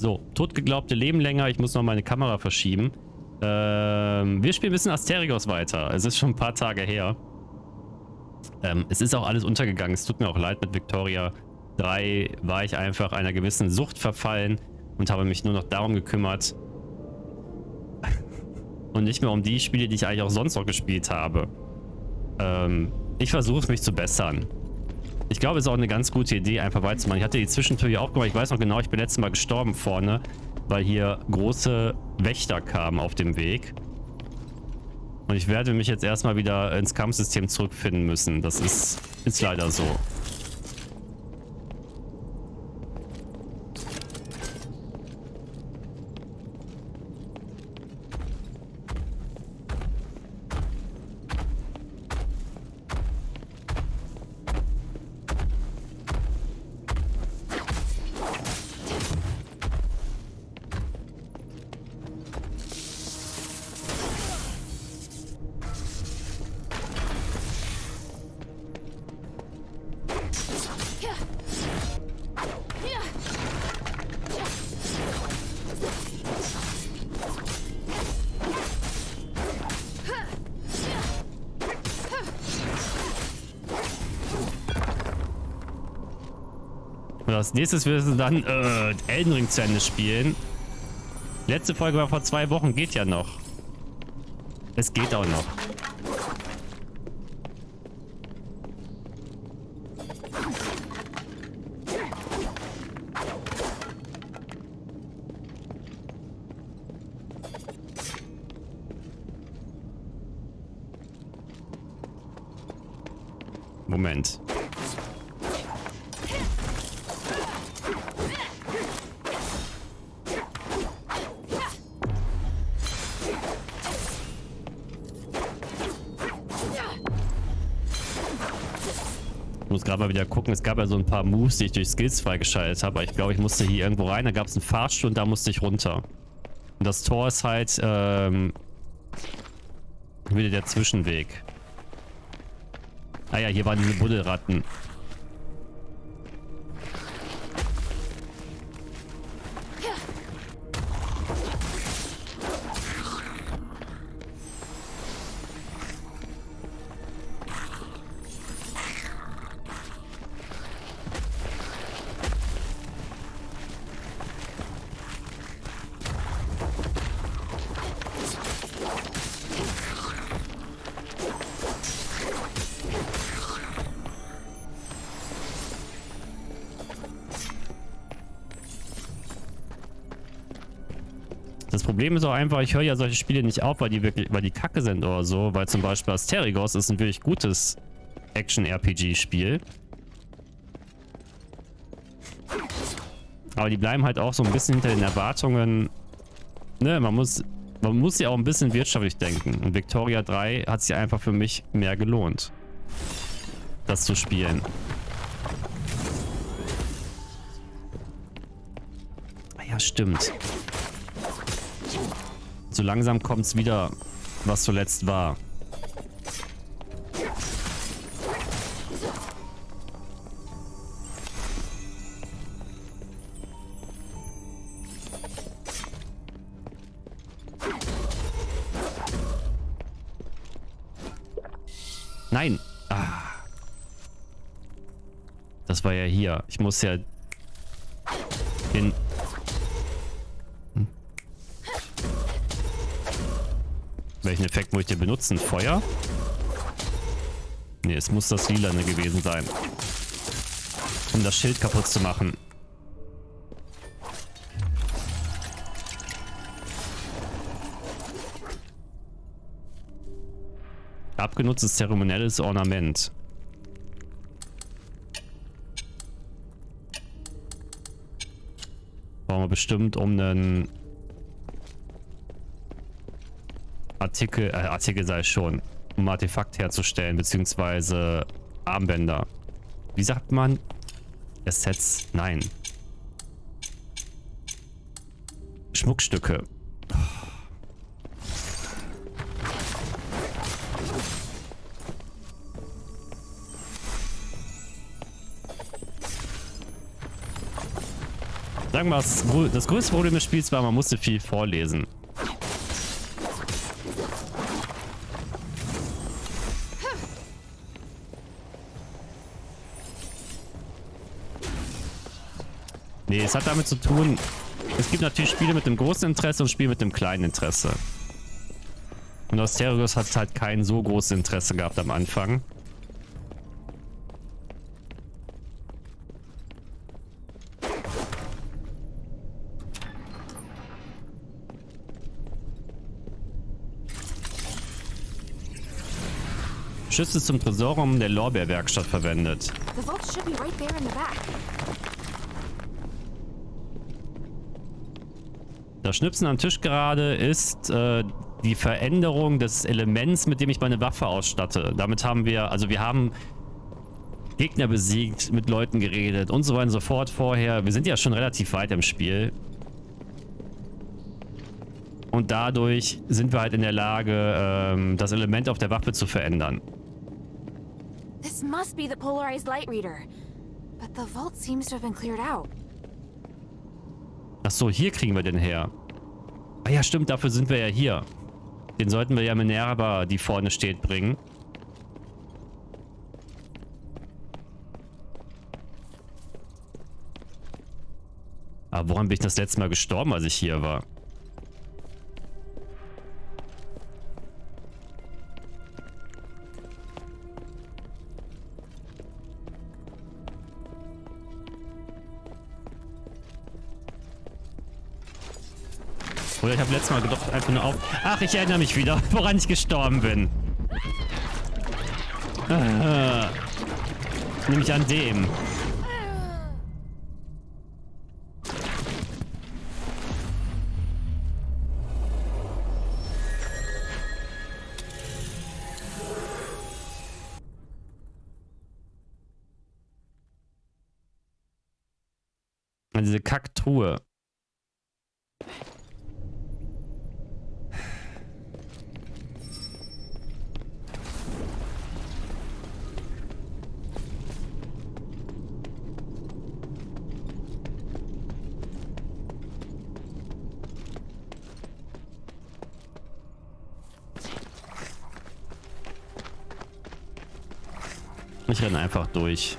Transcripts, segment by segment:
So, totgeglaubte leben länger. Ich muss noch meine Kamera verschieben. Wir spielen ein bisschen Asterigos weiter. Es ist schon ein paar Tage her. Es ist auch alles untergegangen. Es tut mir auch leid, mit Victoria 3 war ich einfach einer gewissen Sucht verfallen und habe mich nur noch darum gekümmert. Und nicht mehr um die Spiele, die ich eigentlich auch sonst noch gespielt habe. Ich versuche es, mich zu bessern. Ich glaube, es ist auch eine ganz gute Idee, einfach weiterzumachen. Ich hatte die Zwischentür hier auch gemacht. Ich weiß noch genau, ich bin letztes Mal gestorben vorne, weil hier große Wächter kamen auf dem Weg. Und ich werde mich jetzt erstmal wieder ins Kampfsystem zurückfinden müssen. Das ist leider so. Und als nächstes wirst du dann Elden Ring zu Ende spielen. Letzte Folge war vor 2 Wochen, geht ja noch. Es geht auch noch. Moment. Ich muss gerade mal wieder gucken. Es gab ja so ein paar Moves, die ich durch Skills freigeschaltet habe. Aber ich glaube, ich musste hier irgendwo rein. Da gab es einen Fahrstuhl und da musste ich runter. Und das Tor ist halt wieder der Zwischenweg. Ah ja, hier waren diese Buddelratten. Das Problem ist auch einfach, ich höre ja solche Spiele nicht auf, weil die kacke sind oder so, weil zum Beispiel Asterigos ist ein wirklich gutes Action-RPG-Spiel. Aber die bleiben halt auch so ein bisschen hinter den Erwartungen. Ne, man muss ja auch ein bisschen wirtschaftlich denken. Und Victoria 3 hat sich einfach für mich mehr gelohnt, das zu spielen. Ah ja, stimmt. So langsam kommt es wieder, was zuletzt war. Nein. Ah. Das war ja hier. Ich muss ja den... Welchen Effekt muss ich hier benutzen? Feuer? Ne, es muss das Lilane gewesen sein. Um das Schild kaputt zu machen. Abgenutztes zeremonielles Ornament. Brauchen wir bestimmt um einen Artikel sei schon, um Artefakt herzustellen, beziehungsweise Armbänder. Wie sagt man? Assets? Nein. Schmuckstücke. Sagen wir mal, das größte Problem des Spiels war, man musste viel vorlesen. Nee, es hat damit zu tun, es gibt natürlich Spiele mit dem großen Interesse und Spiele mit dem kleinen Interesse. Und Asterigos hat halt kein so großes Interesse gehabt am Anfang. Schüsse zum Tresorraum der Lorbeerwerkstatt verwendet. The vault should be right there in the back. Das Schnipsen am Tisch gerade ist die Veränderung des Elements, mit dem ich meine Waffe ausstatte. Damit haben wir, also wir haben Gegner besiegt, mit Leuten geredet und so weiter und so fort vorher. Wir sind ja schon relativ weit im Spiel. Und dadurch sind wir halt in der Lage, das Element auf der Waffe zu verändern. This must be the polarized light reader. But the vault seems to have been cleared out. Ach so, hier kriegen wir den her. Ah ja, stimmt, dafür sind wir ja hier. Den sollten wir ja Minerva, die vorne steht, bringen. Aber woran bin ich das letzte Mal gestorben, als ich hier war? Oder ich habe letztes Mal gedacht, einfach nur auf... Ach, ich erinnere mich wieder, woran ich gestorben bin. Nämlich an dem. An diese Kacktruhe. Ich renne einfach durch.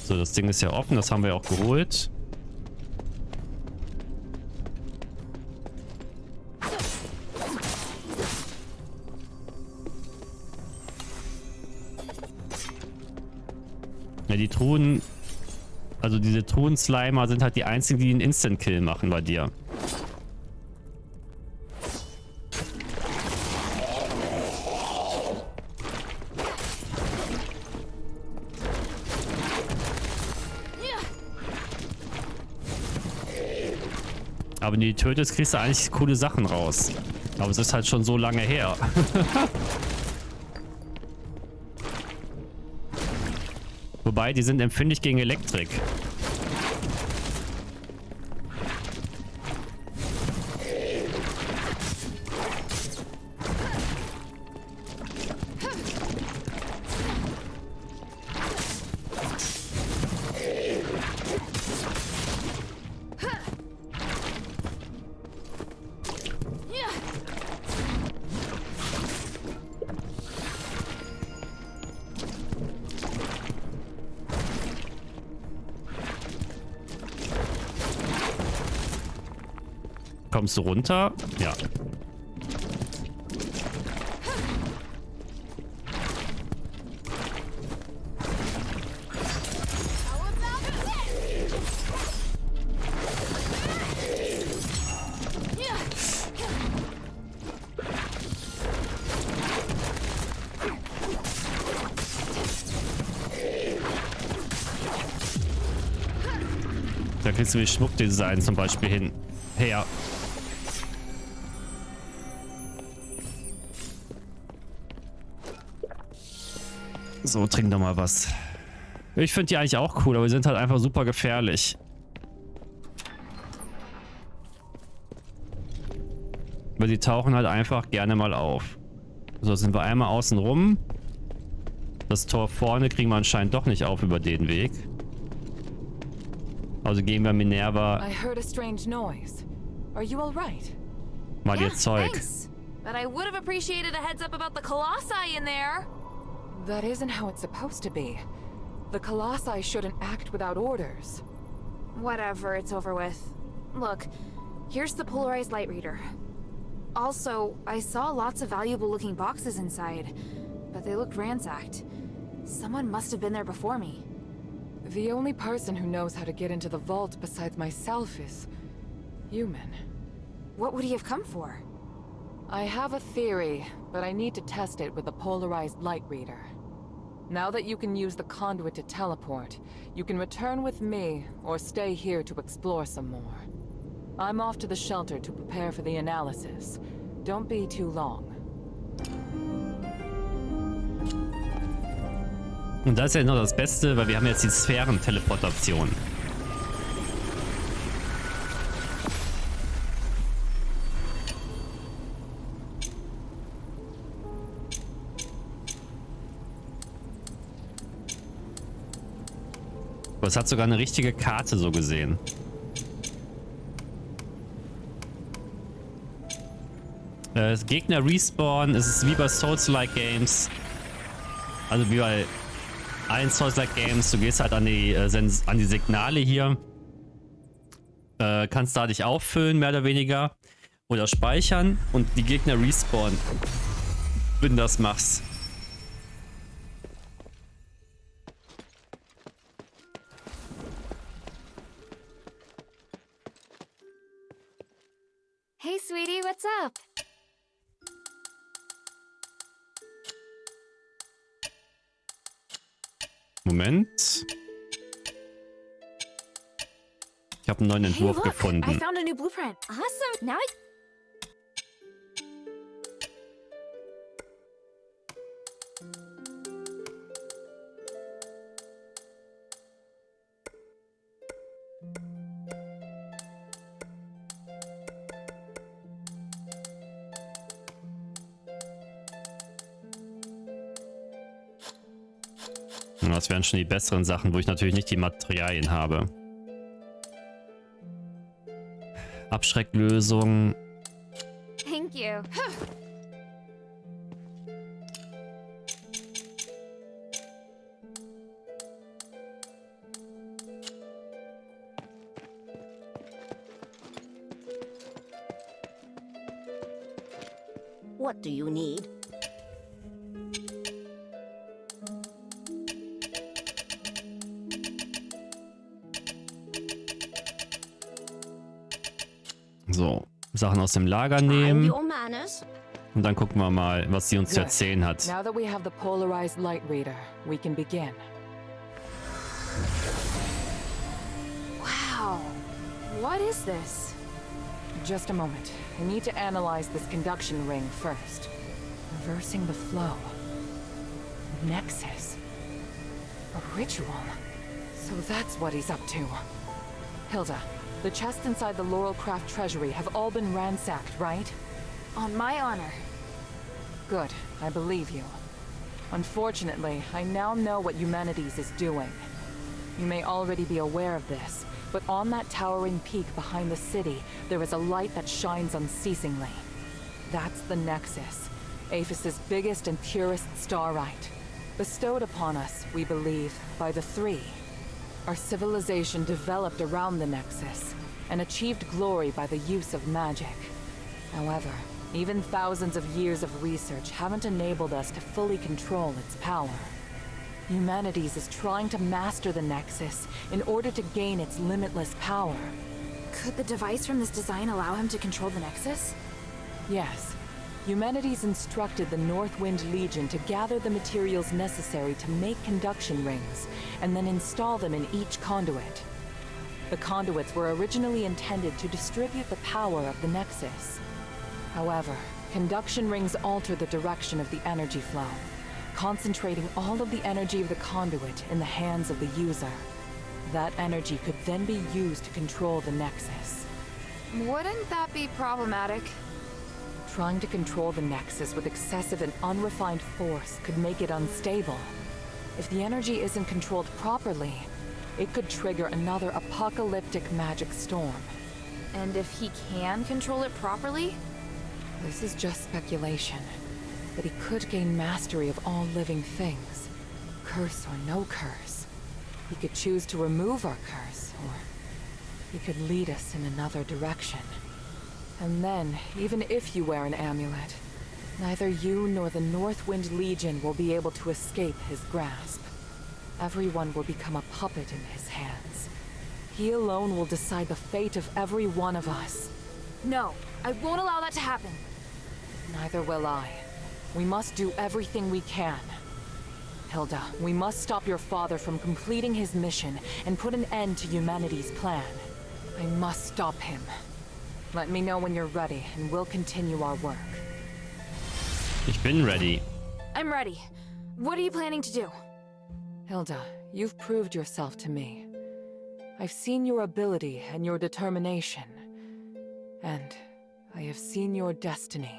So, das Ding ist ja offen, das haben wir auch geholt. Ja, die Truhen, also diese Truhen-Slimer sind halt die einzigen, die einen Instant-Kill machen bei dir. Aber wenn du die tötest, kriegst du eigentlich coole Sachen raus. Aber es ist halt schon so lange her. Wobei, die sind empfindlich gegen Elektrik. Kommst du runter? Ja. Da kriegst du wie Schmuckdesign zum Beispiel hin. her. So, trink doch mal was. Ich finde die eigentlich auch cool, aber die sind halt einfach super gefährlich. Weil die tauchen halt einfach gerne mal auf. So, sind wir einmal außen rum. Das Tor vorne kriegen wir anscheinend doch nicht auf über den Weg. Also gehen wir Minerva mal ihr Zeug. Thanks. But I would have appreciated a heads up about the colossi in there. That isn't how it's supposed to be. The colossi shouldn't act without orders. Whatever, it's over with. Look, here's the polarized light reader. Also, I saw lots of valuable looking boxes inside, but they looked ransacked. Someone must have been there before me. The only person who knows how to get into the vault besides myself is human. What would he have come for? I have a theory, but I need to test it with a polarized light reader. Now that you can use the conduit to teleport, you can return with me or stay here to explore some more. I'm off to the shelter to prepare for the analysis. Don't be too long. Und das ist ja noch das Beste, weil wir haben jetzt die Sphärenteleportation. Aber es hat sogar eine richtige Karte so gesehen. Gegner respawn, es ist wie bei Souls-like Games. Also wie bei allen Souls-like Games. Du gehst halt an die Signale hier. Kannst da dich auffüllen, mehr oder weniger. Oder speichern. Und die Gegner respawnen, wenn du das machst. Hey, sweetie, what's up? Moment. Ich habe einen neuen Entwurf Hey, look, gefunden. I found a new blueprint. Awesome. Now I... Das wären schon die besseren Sachen, wo ich natürlich nicht die Materialien habe. Abschrecklösung. Thank you. What do you need? So, Sachen aus dem Lager nehmen. Und dann gucken wir mal, was sie uns zu erzählen hat. Now that we have the polarized light reader, we can begin. Wow. What is this? Just a moment. I need to analyze this conduction ring first. Reversing the flow. Nexus. A ritual. So that's what he's up to. Hilda, the chests inside the Laurelcraft treasury have all been ransacked, right? On my honor. Good, I believe you. Unfortunately, I now know what Humanities is doing. You may already be aware of this, but on that towering peak behind the city, there is a light that shines unceasingly. That's the Nexus, Aphes' biggest and purest starlight. Bestowed upon us, we believe, by the Three. Our civilization developed around the Nexus, and achieved glory by the use of magic. However, even thousands of years of research haven't enabled us to fully control its power. Humanities is trying to master the Nexus in order to gain its limitless power. Could the device from this design allow him to control the Nexus? Yes. Humanities instructed the Northwind Legion to gather the materials necessary to make conduction rings, and then install them in each conduit. The conduits were originally intended to distribute the power of the Nexus. However, conduction rings alter the direction of the energy flow, concentrating all of the energy of the conduit in the hands of the user. That energy could then be used to control the Nexus. Wouldn't that be problematic? Trying to control the Nexus with excessive and unrefined force could make it unstable. If the energy isn't controlled properly, it could trigger another apocalyptic magic storm. And if he can control it properly? This is just speculation, but he could gain mastery of all living things. Curse or no curse. He could choose to remove our curse, or he could lead us in another direction. And then, even if you wear an amulet, neither you nor the Northwind Legion will be able to escape his grasp. Everyone will become a puppet in his hands. He alone will decide the fate of every one of us. No, I won't allow that to happen. Neither will I. We must do everything we can. Hilda, we must stop your father from completing his mission and put an end to humanity's plan. I must stop him. Let me know when you're ready, and we'll continue our work. Ich bin ready. I'm ready. What are you planning to do? Hilda, you've proved yourself to me. I've seen your ability and your determination. And I have seen your destiny.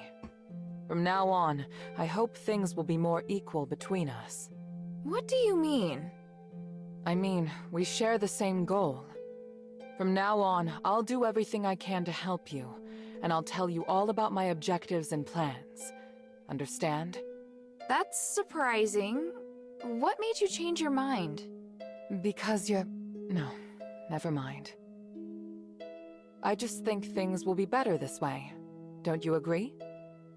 From now on, I hope things will be more equal between us. What do you mean? I mean, we share the same goal. From now on, I'll do everything I can to help you, and I'll tell you all about my objectives and plans. Understand? That's surprising. What made you change your mind? Because you're... No, never mind. I just think things will be better this way. Don't you agree?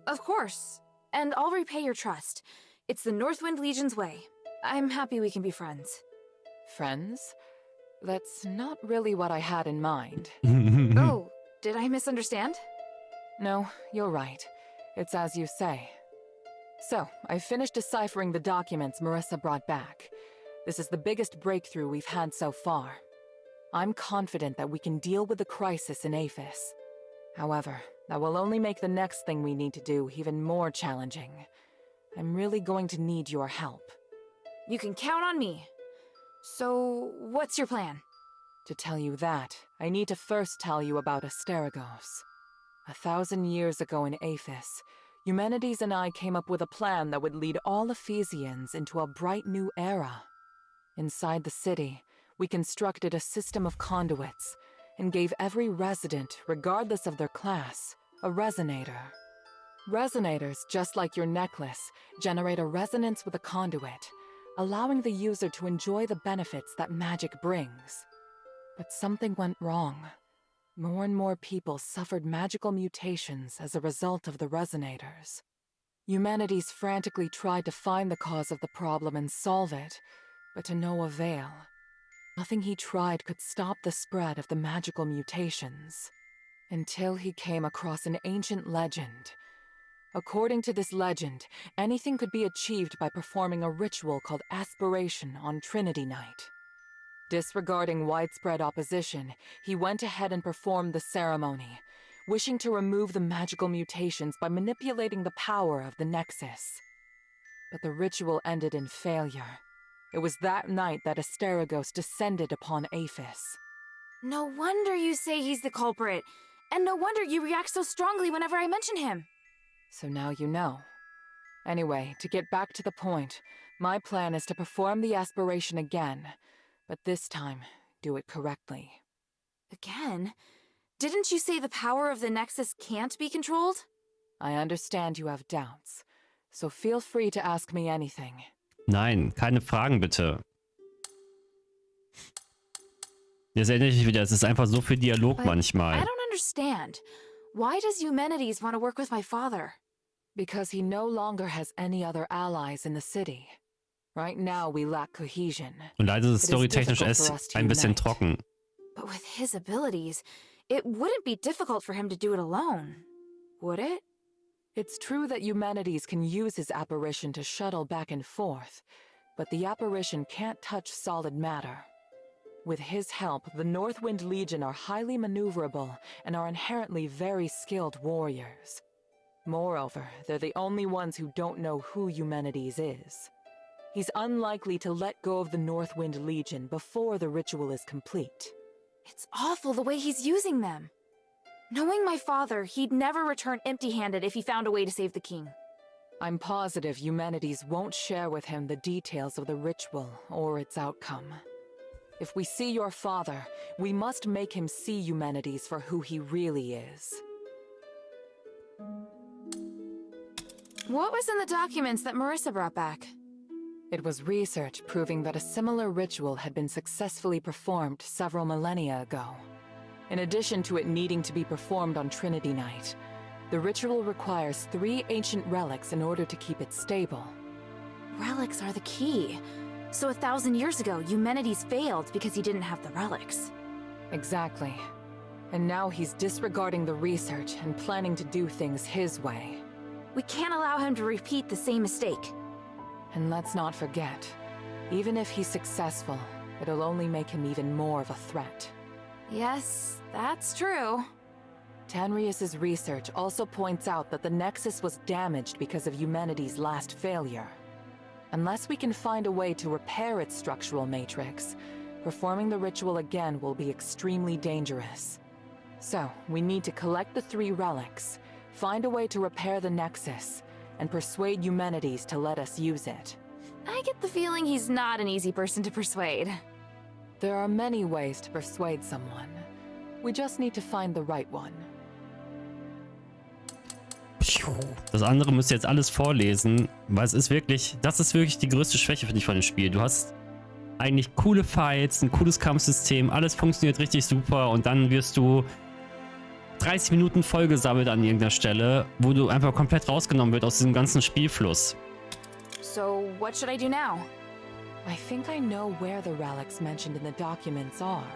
Of course. And I'll repay your trust. It's the Northwind Legion's way. I'm happy we can be friends. Friends? That's not really what I had in mind. Oh, did I misunderstand? No, you're right. It's as you say. So, I finished deciphering the documents Marissa brought back. This is the biggest breakthrough we've had so far. I'm confident that we can deal with the crisis in Aphes. However, that will only make the next thing we need to do even more challenging. I'm really going to need your help. You can count on me. So, what's your plan? To tell you that, I need to first tell you about Asterigos. 1,000 years ago in Aphes, Humanities and I came up with a plan that would lead all Ephesians into a bright new era. Inside the city, we constructed a system of conduits and gave every resident, regardless of their class, a resonator. Resonators, just like your necklace, generate a resonance with a conduit, allowing the user to enjoy the benefits that magic brings. But something went wrong. More and more people suffered magical mutations as a result of the resonators. Humanities frantically tried to find the cause of the problem and solve it, but to no avail. Nothing he tried could stop the spread of the magical mutations. Until he came across an ancient legend. According to this legend, anything could be achieved by performing a ritual called aspiration on Trinity Night. Disregarding widespread opposition, he went ahead and performed the ceremony, wishing to remove the magical mutations by manipulating the power of the Nexus. But the ritual ended in failure. It was that night that Asterigos descended upon Aphes. No wonder you say he's the culprit. And no wonder you react so strongly whenever I mention him. So now you know. Anyway, to get back to the point, my plan is to perform the aspiration again, but this time, do it correctly. Again? Didn't you say the power of the Nexus can't be controlled? I understand you have doubts, so feel free to ask me anything. Nein, keine Fragen bitte. Jetzt erinnere ich mich wieder, es ist einfach so viel Dialog But manchmal. I don't understand. Why does Humanities want to work with my father? Because he no longer has any other allies in the city. Right now we lack cohesion. Und leider ist es storytechnisch erst ein bisschen trocken. But with his abilities, it wouldn't be difficult for him to do it alone, would it? It's true that Humanities can use his apparition to shuttle back and forth, but the apparition can't touch solid matter. With his help, the Northwind Legion are highly maneuverable and are inherently very skilled warriors. Moreover, they're the only ones who don't know who Eumenides is. He's unlikely to let go of the Northwind Legion before the ritual is complete. It's awful the way he's using them. Knowing my father, he'd never return empty-handed if he found a way to save the king. I'm positive Eumenides won't share with him the details of the ritual or its outcome. If we see your father, we must make him see Eumenides for who he really is. What was in the documents that Marissa brought back? It was research proving that a similar ritual had been successfully performed several millennia ago. In addition to it needing to be performed on Trinity Night, the ritual requires 3 ancient relics in order to keep it stable. Relics are the key. So 1,000 years ago, Eumenides failed because he didn't have the relics. Exactly. And now he's disregarding the research and planning to do things his way. We can't allow him to repeat the same mistake. And let's not forget, even if he's successful, it'll only make him even more of a threat. Yes, that's true. Tanrius's research also points out that the Nexus was damaged because of Eumenides' last failure. Unless we can find a way to repair its structural matrix, performing the ritual again will be extremely dangerous. So, we need to collect the 3 relics, find a way to repair the Nexus, and persuade Eumenides to let us use it. I get the feeling he's not an easy person to persuade. There are many ways to persuade someone. We just need to find the right one. Das andere müsst ihr jetzt alles vorlesen, weil das ist wirklich die größte Schwäche, finde ich, von dem Spiel. Du hast eigentlich coole Fights, ein cooles Kampfsystem, alles funktioniert richtig super und dann wirst du 30 Minuten vollgesammelt an irgendeiner Stelle, wo du einfach komplett rausgenommen wird aus diesem ganzen Spielfluss. So, what should I do now? I think I know where the relics mentioned in the documents are.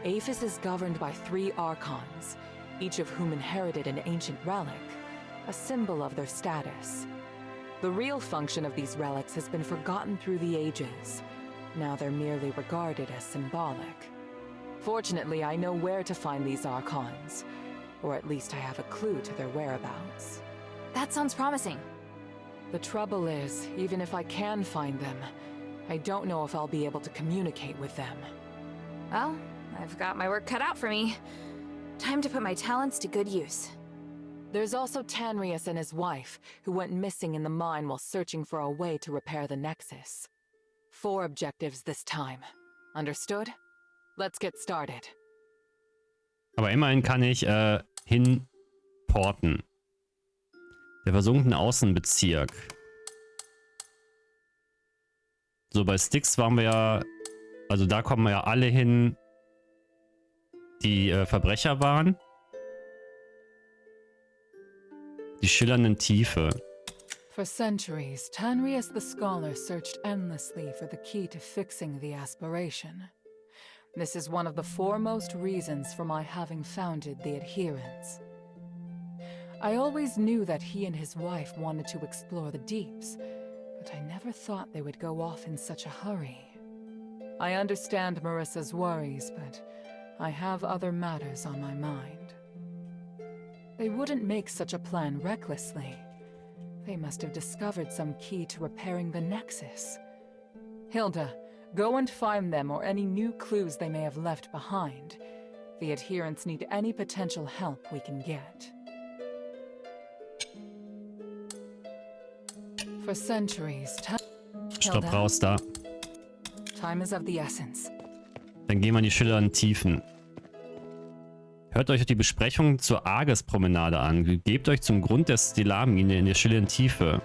Aphes is governed by 3 archons, each of whom inherited an ancient relic, a symbol of their status. The real function of these relics has been forgotten through the ages. Now they're merely regarded as symbolic. Fortunately, I know where to find these archons, or at least I have a clue to their whereabouts. That sounds promising. The trouble is, even if I can find them, I don't know if I'll be able to communicate with them. Well, I've got my work cut out for me. Time to put my talents to good use. There's also Tanrius and his wife, who went missing in the mine while searching for a way to repair the Nexus. 4 objectives this time. Understood? Let's get started. Aber immerhin kann ich hinporten. Der versunkene Außenbezirk. So, bei Styx waren wir ja... Also da kommen wir ja alle hin, die Verbrecher waren. Die schillernden Tiefe. For centuries, Tanrius the Scholar searched endlessly for the key to fixing the aspiration. This is one of the foremost reasons for my having founded the Adherents. I always knew that he and his wife wanted to explore the deeps, but I never thought they would go off in such a hurry. I understand Marissa's worries, but I have other matters on my mind. They wouldn't make such a plan recklessly. They must have discovered some key to repairing the Nexus. Hilda, go and find them or any new clues they may have left behind. The Adherents need any potential help we can get. For centuries, Stopp, raus da. Time is of the essence. Dann gehen wir in die schillernden Tiefen. Hört euch die Besprechung zur Arges-Promenade an. Gebt euch zum Grund der Stellarmine in der schillernden Tiefe.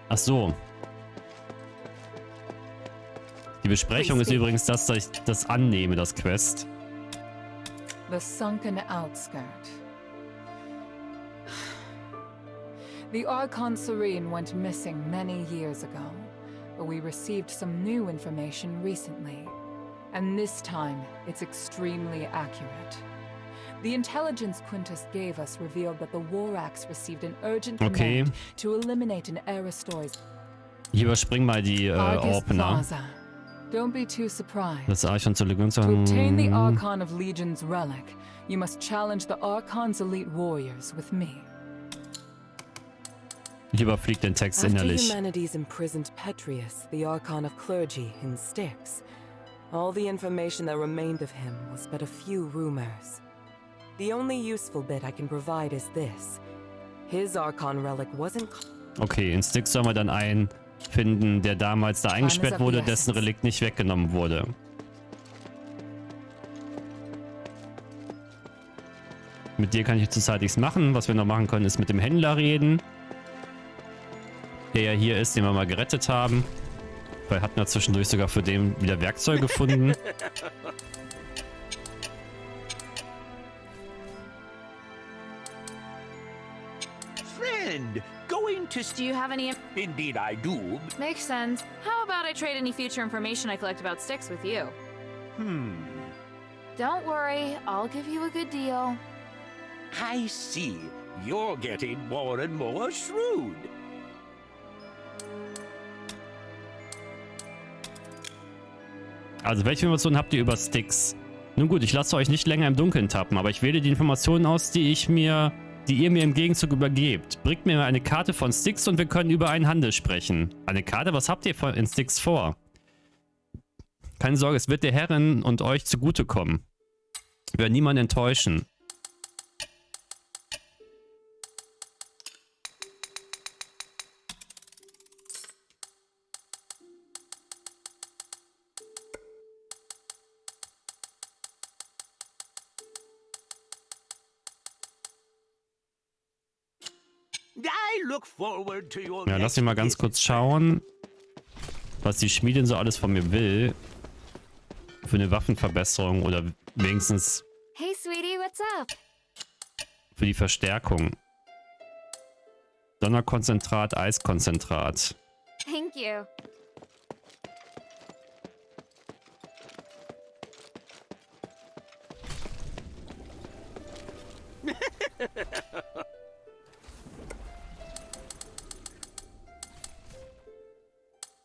Ach so. Die Besprechung ist übrigens, dass ich das annehme, das Quest. The sunken outskirt. The Archon Serene went missing many years ago, but we received some new information recently. And this time, it's extremely accurate. The intelligence Quintus gave us revealed that the Warax received an urgent command to eliminate an Aristoi's Ich überspringe mal die Opener. Plaza. Don't be too surprised. Das Archon zur Legion. To obtain the Archon of Legion's relic, you must challenge the Archon's elite warriors with me. Ich überfliege den Text After innerlich. humanities imprisoned Petrius, the Archon of Clergy, in Styx, all the information that remained of him was but a few rumors. The only useful bit I can provide is this. His Archon relic wasn't... Okay, in Styx sollen wir dann einen finden, der damals da eingesperrt wurde, dessen Relikt nicht weggenommen wurde. Mit dir kann ich zurzeit nichts machen. Was wir noch machen können, ist mit dem Händler reden. Der ja hier ist, den wir mal gerettet haben. Weil hatten wir zwischendurch sogar für den wieder Werkzeug gefunden. Friend, going to... Do you have any... Indeed I do. Makes sense. How about I trade any future information I collect about Styx with you? Don't worry, I'll give you a good deal. I see. You're getting more and more shrewd. Also, welche Informationen habt ihr über Styx? Nun gut, ich lasse euch nicht länger im Dunkeln tappen, aber ich wähle die Informationen aus, die ihr mir im Gegenzug übergebt. Bringt mir eine Karte von Styx und wir können über einen Handel sprechen. Eine Karte? Was habt ihr in Styx vor? Keine Sorge, es wird der Herrin und euch zugutekommen. Wir werden niemanden enttäuschen. Ja, lass mich mal ganz kurz schauen, was die Schmiedin so alles von mir will. Für eine Waffenverbesserung oder wenigstens Hey, sweetie, what's up? für die Verstärkung. Donnerkonzentrat, Eiskonzentrat. Thank you.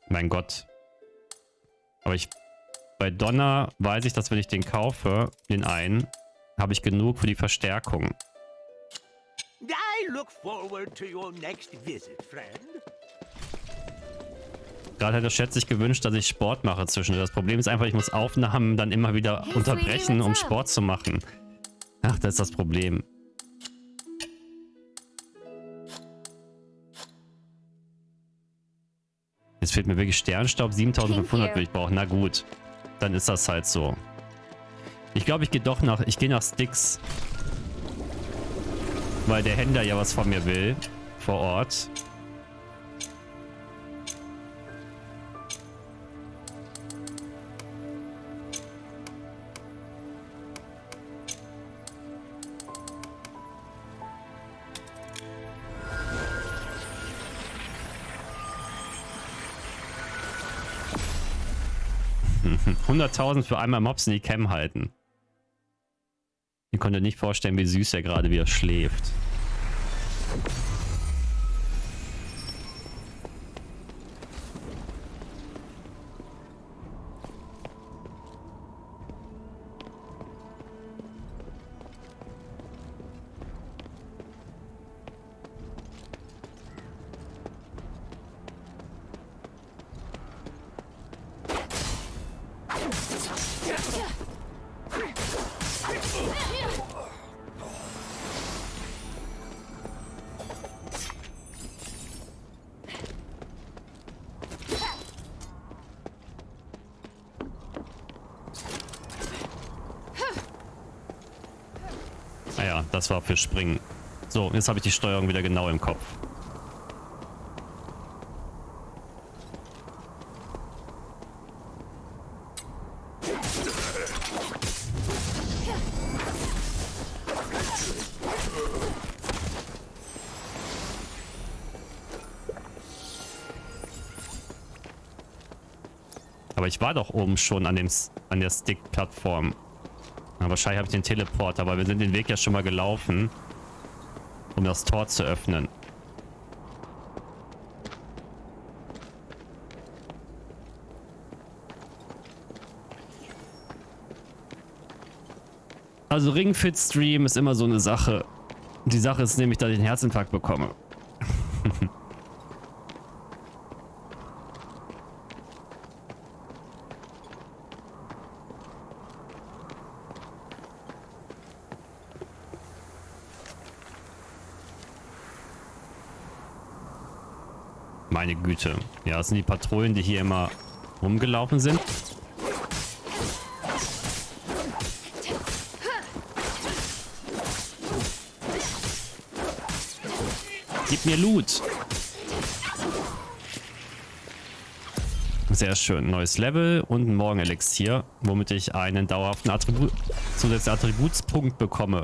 Mein Gott. Aber bei Donner weiß ich, dass wenn ich den kaufe, den einen, habe ich genug für die Verstärkung. I look forward to your next visit, friend. Gerade hat der Chat sich gewünscht, dass ich Sport mache zwischendurch. Das Problem ist einfach, ich muss Aufnahmen dann immer wieder unterbrechen, um Sport zu machen. Ach, das ist das Problem. Jetzt fehlt mir wirklich Sternstaub. 7500 will ich brauchen. Na gut, dann ist das halt so. Ich glaube, ich gehe nach Styx. Weil der Händler ja was von mir will. Vor Ort. $100.000 für einmal Mobs in die Cam halten. Ihr konntet nicht vorstellen, wie süß er gerade wieder schläft. Naja, das war für Springen. So, jetzt habe ich die Steuerung wieder genau im Kopf. Aber ich war doch oben schon an der Stick-Plattform. Na, wahrscheinlich habe ich den Teleporter, aber wir sind den Weg ja schon mal gelaufen, um das Tor zu öffnen. Also Ringfit-Stream ist immer so eine Sache. Die Sache ist nämlich, dass ich einen Herzinfarkt bekomme. Meine Güte. Ja, das sind die Patrouillen, die hier immer rumgelaufen sind. Gib mir Loot. Sehr schön. Neues Level und ein Morgenelixier, womit ich einen dauerhaften zusätzlichen Attributspunkt bekomme.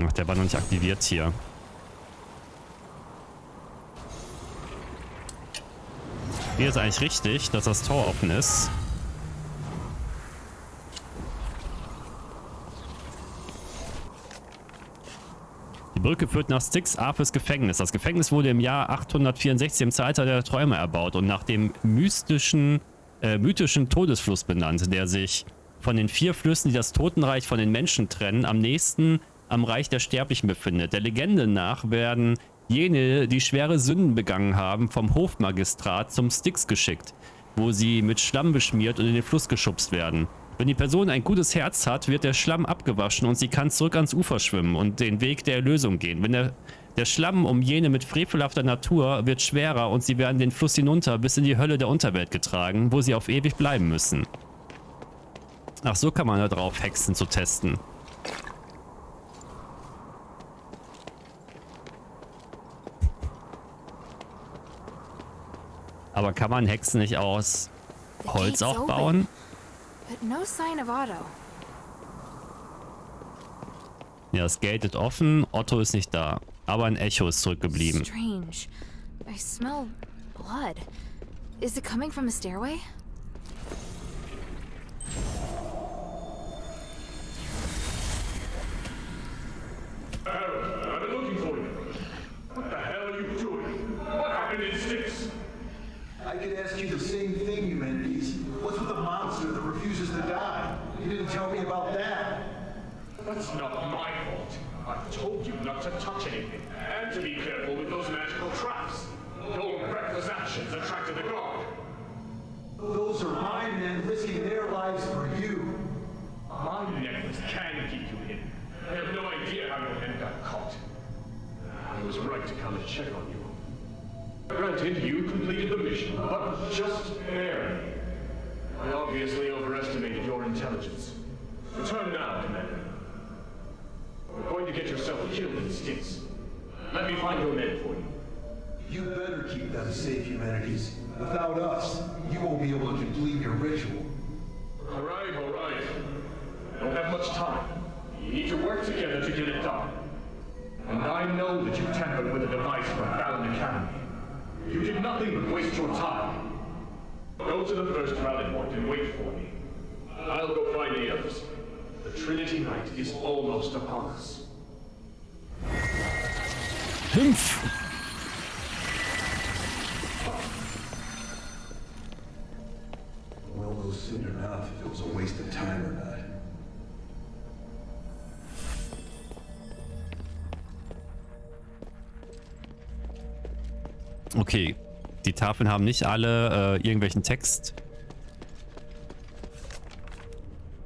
Ach, der war noch nicht aktiviert hier. Hier ist eigentlich richtig, dass das Tor offen ist. Die Brücke führt nach Stadt Aphes Gefängnis. Das Gefängnis wurde im Jahr 864 im Zeitalter der Träume erbaut und nach dem mythischen Todesfluss benannt, der sich von den 4 Flüssen, die das Totenreich von den Menschen trennen, am nächsten am Reich der Sterblichen befindet. Der Legende nach werden jene, die schwere Sünden begangen haben, vom Hofmagistrat zum Styx geschickt, wo sie mit Schlamm beschmiert und in den Fluss geschubst werden. Wenn die Person ein gutes Herz hat, wird der Schlamm abgewaschen und sie kann zurück ans Ufer schwimmen und den Weg der Erlösung gehen. Wenn der Schlamm um jene mit frevelhafter Natur wird schwerer und sie werden den Fluss hinunter bis in die Hölle der Unterwelt getragen, wo sie auf ewig bleiben müssen. Ach, so kann man da drauf Hexen zu testen. Aber kann man Hexen nicht aus Holz auch bauen? Ja, das Gate ist offen, Otto ist nicht da. Aber ein Echo ist zurückgeblieben. Strange. I smell blood. Is it coming from the stairway? I've been looking for you. What the hell are you doing? What happened in Styx? I could ask you the same thing, Eumenides. What's with the monster that refuses to die? You didn't tell me about that. That's not my fault. I told you not to touch anything, and to be careful with those magical traps. Your reckless actions attracted the guard. Those are my men risking their lives for you. My necklace can keep you hidden. I have no idea how your men got caught. I was right to come and check on you. Granted, you completed the mission, but just barely. I obviously overestimated your intelligence. Return now, Commander. You're going to get yourself killed in Styx. Let me find your men for you. You better keep them safe, Eumenides. Without us, you won't be able to complete your ritual. All right, all right. Don't have much time. You need to work together to get it done. And I know that you tampered with a device from Fallon Academy. You did nothing but waste your time. Go to the first rally point and wait for me. I'll go find the others. The Trinity Night is almost upon us. Hümpf! We'll know soon enough if it was a waste of time or not. Okay, die Tafeln haben nicht alle irgendwelchen Text.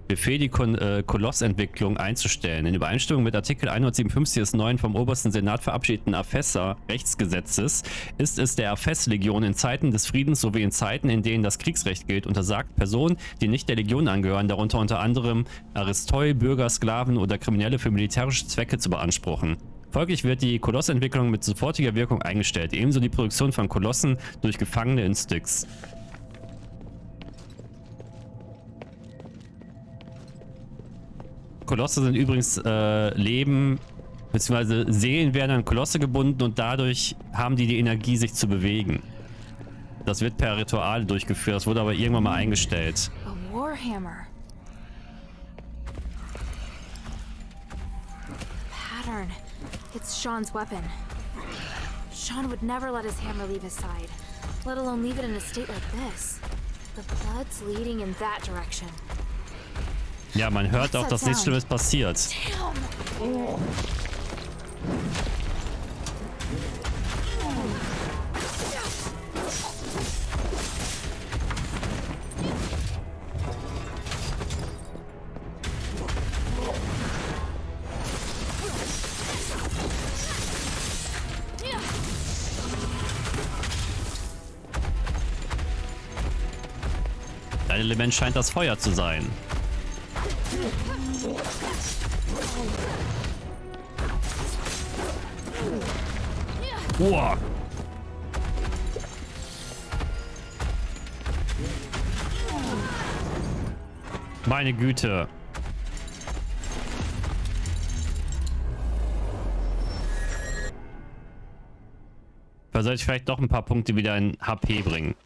Befehl, die Kolossentwicklung einzustellen. In Übereinstimmung mit Artikel 157 des neuen vom obersten Senat verabschiedeten Apheser Rechtsgesetzes ist es der Aphes-Legion in Zeiten des Friedens sowie in Zeiten, in denen das Kriegsrecht gilt, untersagt, Personen, die nicht der Legion angehören, darunter unter anderem Aristoi, Bürger, Sklaven oder Kriminelle für militärische Zwecke zu beanspruchen. Folglich wird die Kolossentwicklung mit sofortiger Wirkung eingestellt, ebenso die Produktion von Kolossen durch Gefangene in Styx. Kolosse sind übrigens Leben bzw. Seelen werden an Kolosse gebunden und dadurch haben die Energie, sich zu bewegen. Das wird per Ritual durchgeführt. Das wurde aber irgendwann mal eingestellt. A warhammer. Pattern. It's Sean's weapon. Sean would never let his hammer leave his side, let alone leave it in a state like this. The blood's leading in that direction. Ja, man hört auch, dass nichts Schlimmes passiert. Damn. Ein Element scheint das Feuer zu sein. Wow. Meine Güte. Da sollte ich vielleicht doch ein paar Punkte wieder in HP bringen.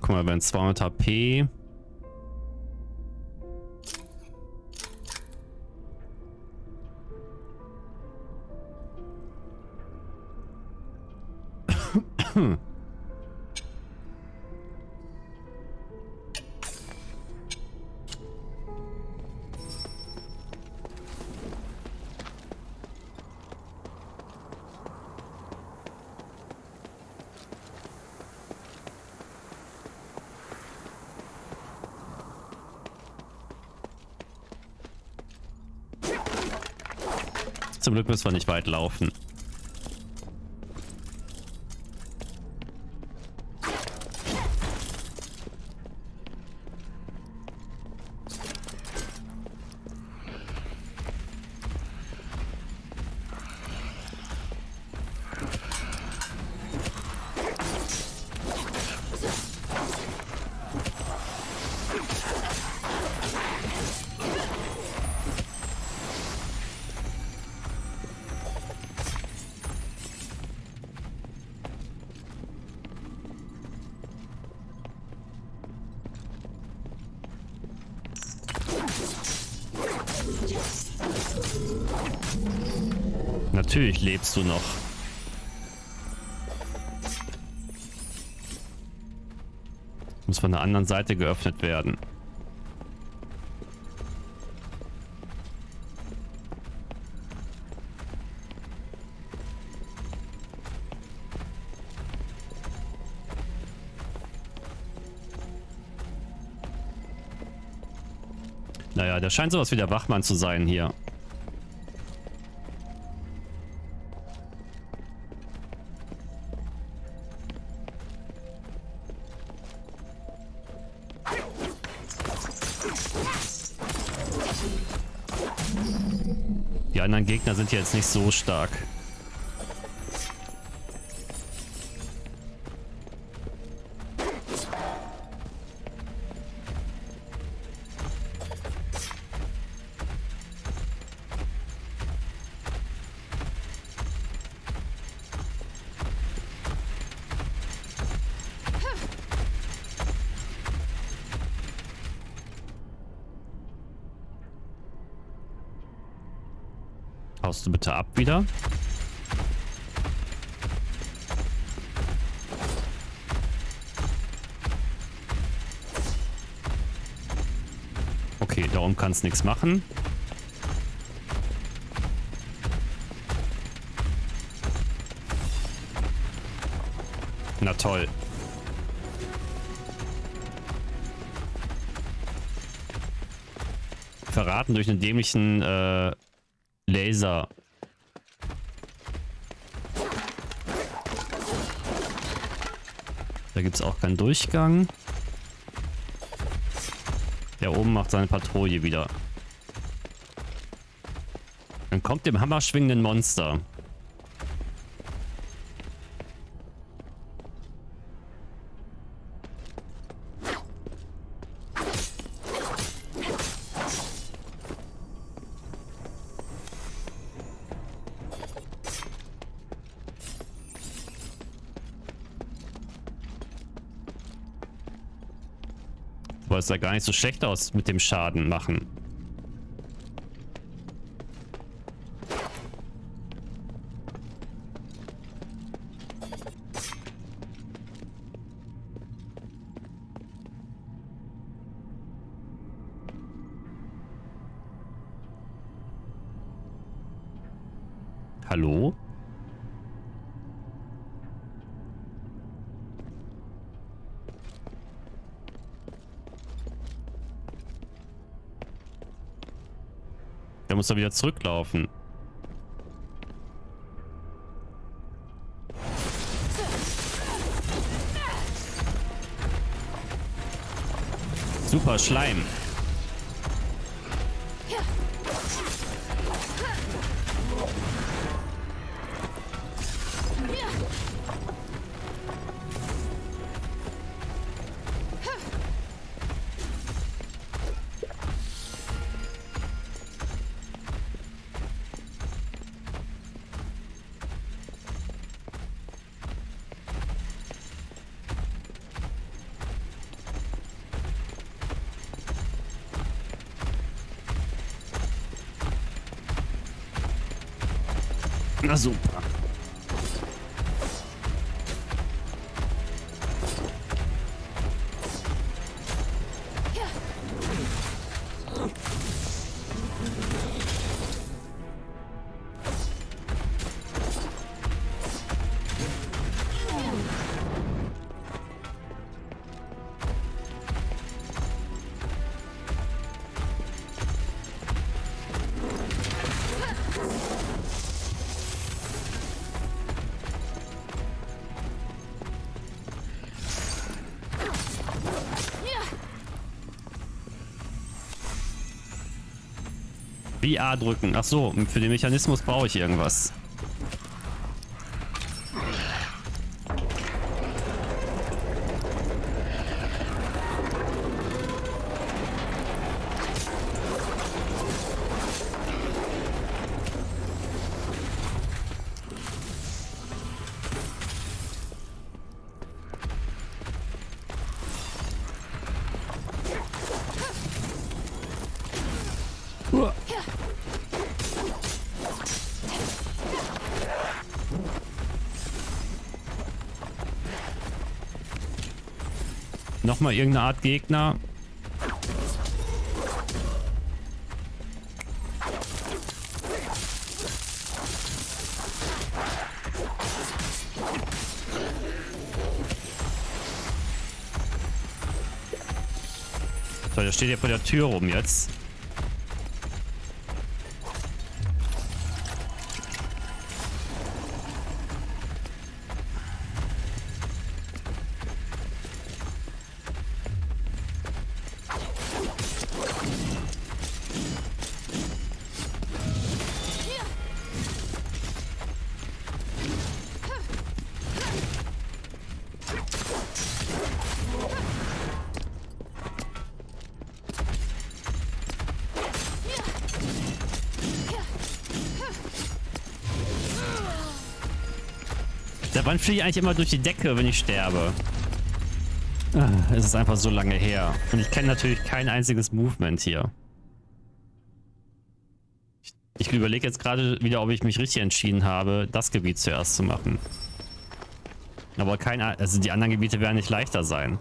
Guck mal, wenn 200 HP. Zum Glück müssen wir nicht weit laufen. Natürlich lebst du noch. Muss von der anderen Seite geöffnet werden. Naja, der scheint sowas wie der Wachmann zu sein hier. Die anderen Gegner sind jetzt nicht so stark. Haust du bitte ab wieder? Okay, darum kann es nichts machen. Na toll. Verraten durch einen dämlichen Laser. Da gibt es auch keinen Durchgang. Der oben macht seine Patrouille wieder. Dann kommt dem Hammer schwingenden Monster. Aber es sah gar nicht so schlecht aus mit dem Schaden machen. Hallo? Der muss da wieder zurücklaufen. Super Schleim. Na super. Wie A drücken. Ach so, für den Mechanismus brauche ich irgendwas. Nochmal irgendeine Art Gegner. So, der steht ja vor der Tür rum jetzt. Wann fliege ich eigentlich immer durch die Decke, wenn ich sterbe? Es ist einfach so lange her. Und ich kenne natürlich kein einziges Movement hier. Ich überlege jetzt gerade wieder, ob ich mich richtig entschieden habe, das Gebiet zuerst zu machen. Aber also die anderen Gebiete werden nicht leichter sein.